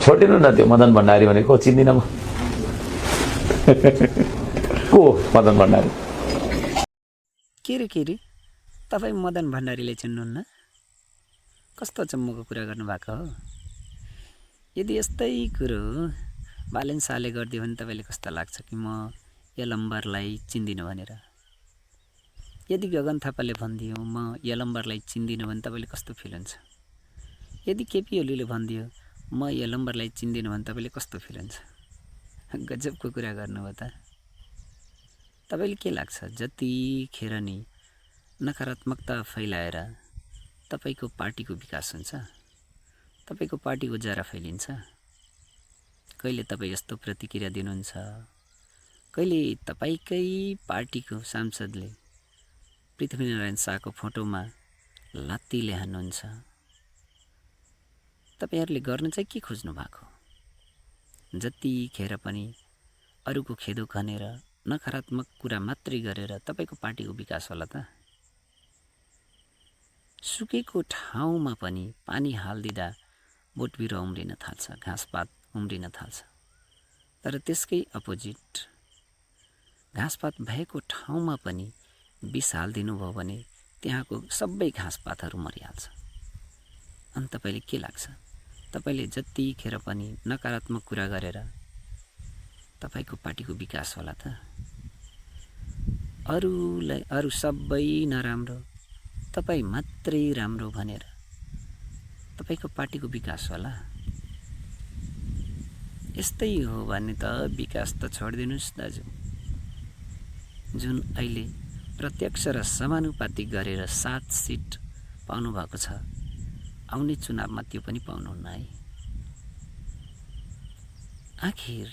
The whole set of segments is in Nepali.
छोडिदिनु न त्यो मदन भण्डारी भनेको चिन्दिनँ म को मदन भण्डारी के रे तपाईँ मदन भण्डारीले चिन्नुहुन्न? कस्तो चम्मको कुरा गर्नुभएको हो? यदि यस्तै कुरो बालेन शाहले गरिदियो भने तपाईँले कस्तो लाग्छ कि म यलम्बरलाई चिन्दिनँ भनेर? यदि गगन थापाले भनिदियो म यलम्बरलाई चिन्दिनँ भने तपाईँले कस्तो फिल हुन्छ? यदि केपी ओलीले भनिदियो म यलम्बरलाई चिन्दिनँ भने तपाईँले कस्तो फिल हुन्छ? गजबको कुरा गर्नुभयो त। तपाईँले के लाग्छ जतिखेर नि नकारात्मकता फैलाएर तपाईँको पार्टीको विकास हुन्छ, तपाईँको पार्टीको जरा फैलिन्छ? कहिले तपाईँ यस्तो प्रतिक्रिया दिनुहुन्छ, कहिले तपाईँकै पार्टीको सांसदले पृथ्वीनारायण शाहको फोटोमा लात्तीले हान्नुहुन्छ? तपाईँहरूले गर्न चाहिँ के खोज्नु भएको? जतिखेर पनि अरूको खेदो खनेर नकारात्मक कुरा मात्रै गरेर तपाईँको पार्टीको विकास होला त? सुकेको ठाउँमा पनि पानी हालिदिँदा बोटबिरुवा उम्रिन थाल्छ, घाँसपात उम्रिन थाल्छ। तर त्यसकै अपोजिट घाँसपात भएको ठाउँमा पनि विष हालिदिनु भयो भने त्यहाँको सबै घाँसपातहरू मरिहाल्छ। अनि तपाईँले के लाग्छ? तपाईँले जतिखेर पनि नकारात्मक कुरा गरेर तपाईँको पार्टीको विकास होला त? अरू सबै नराम्रो, तपाईँ मात्रै राम्रो भनेर तपाईँको पार्टीको विकास होला? यस्तै हो भने त विकास त छोडिदिनुहोस् दाजु। जुन अहिले प्रत्यक्ष र समानुपातिक गरेर 7 सिट पाउनु भएको छ, आउने चुनावमा त्यो पनि पाउनुहुन्न है। आखिर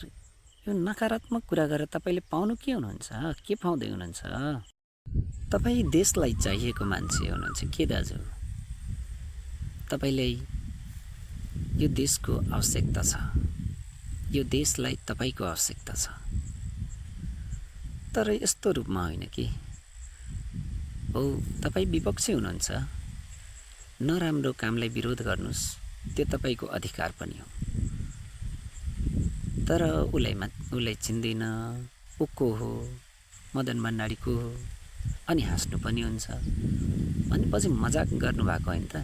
यो नकारात्मक कुरा गरेर तपाईँले पाउनु के हुनुहुन्छ? के पाउँदै हुनुहुन्छ? तपाईँ देशलाई चाहिएको मान्छे हुनुहुन्छ के दाजु? तपाईँलाई यो देशको आवश्यकता छ, यो देशलाई तपाईँको आवश्यकता छ। तर यस्तो रूपमा होइन कि हो तपाईँ विपक्षी हुनुहुन्छ, नराम्रो कामलाई विरोध गर्नुहोस्, त्यो तपाईँको अधिकार पनि हो। तर उसलाई चिन्दिन, ऊ को हो, मदन भण्डारी को हो, अनि हाँस्नु पनि हुन्छ, अनि पछि मजाक गर्नुभएको होइन त?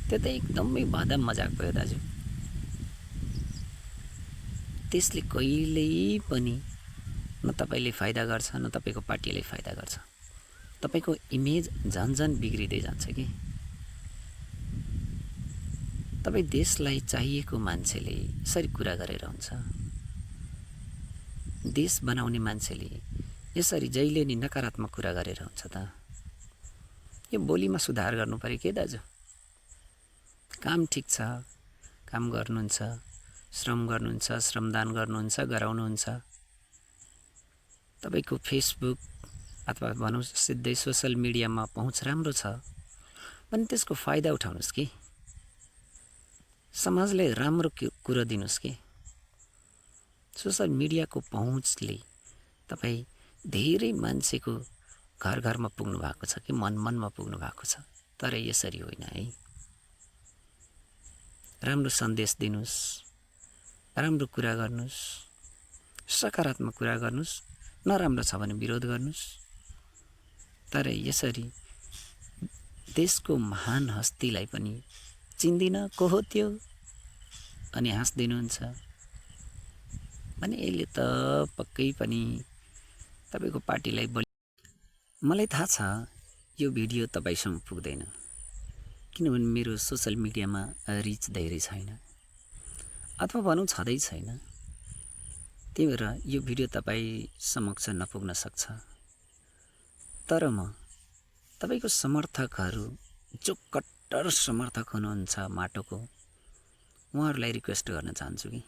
त्यो त एकदमै बाधा मजाक भयो दाजु। त्यसले कहिल्यै पनि न तपाईँले फाइदा गर्छ न तपाईँको पार्टीले फाइदा गर्छ। तपाईँको इमेज झन्झन बिग्रिँदै जान्छ कि। तपाईँ देशलाई चाहिएको मान्छेले यसरी कुरा गरेर हुन्छ? देश बनाउने मान्छेले यसरी जहिले नि नकारात्मक कुरा गरेर हुन्छ त? यो बोलीमा सुधार गर्नु पर्यो के दाजु? काम ठिक छ, काम गर्नुहुन्छ, श्रम गर्नुहुन्छ, श्रमदान गर्नुहुन्छ, गराउनुहुन्छ। तपाईँको फेसबुक अथवा भनौँ सिधै सोसल मिडियामा पहुँच राम्रो छ भने त्यसको फाइदा उठाउनुहोस् कि। समाजले राम्रो कुरो दिनुहोस् कि। सोसल मिडियाको पहुँचले तपाईँ धेरै मान्छेको घर घरमा पुग्नु भएको छ कि मन मनमा पुग्नु भएको छ। तर यसरी होइन है। राम्रो सन्देश दिनुहोस्, राम्रो कुरा गर्नुहोस्, सकारात्मक कुरा गर्नुहोस्, नराम्रो छ भने विरोध गर्नुहोस्। तर यसरी देशको महान हस्तीलाई पनि चिन्दिन को हो त्यो अनि हाँस्दिनुहुन्छ भने यसले त पक्कै पनि तपाईको पार्टीलाई मलाई थाहा छ यो भिडियो तपाईसँग पुग्दैन, किनभने मेरो सोशल मिडियामा रिच धेरै छैन अथवा भनौँ छँदै छैन। त्यही भएर यो भिडियो तपाईँ समक्ष नपुग्न सक्छ। तर म तपाईको समर्थकहरू जो कट्टर समर्थक हुनुहुन्छ माटोको, उहाँहरूलाई रिक्वेस्ट गर्न चाहन्छु कि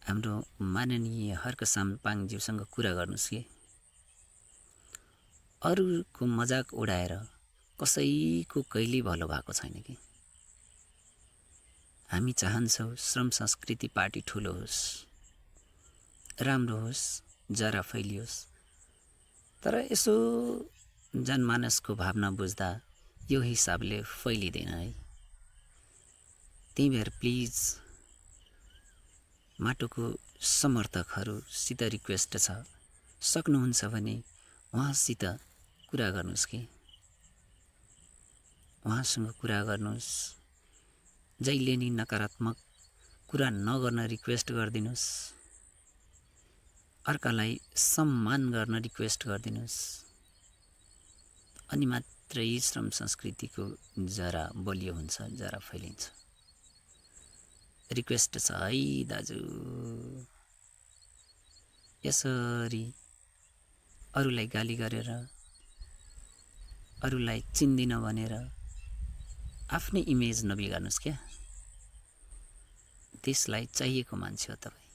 हाम्रो माननीय हर्क साम्पाङज्यूसँग कुरा गर्नुहोस् कि अरूको मजाक उडाएर कसैको कहिल्यै भलो भएको छैन कि। हामी चाहन्छौँ श्रम संस्कृति पार्टी ठुलो होस्, राम्रो होस्, जरा फैलियोस्। तर यसो जनमानसको भावना बुझ्दा यो हिसाबले फैलिँदैन है। त्यही भएर प्लिज माटोको समर्थकहरूसित रिक्वेस्ट छ, सक्नुहुन्छ भने उहाँसित कुरा गर्नुहोस् कि उहाँसँग कुरा गर्नुहोस्। जहिले नि नकारात्मक कुरा नगर्न रिक्वेस्ट गरिदिनुहोस्, अर्कालाई सम्मान गर्न रिक्वेस्ट गरिदिनुहोस्, अनि मात्रै श्रम संस्कृतिको जरा बलियो हुन्छ, जरा फैलिन्छ। रिक्वेस्ट छ है दाजु, यसरी अरूलाई गाली गरेर, अरूलाई चिन्दिन भनेर आफ्नै इमेज नबिगार्नुहोस् क्या। देशलाई चाहिएको मान्छे हो तपाईँ।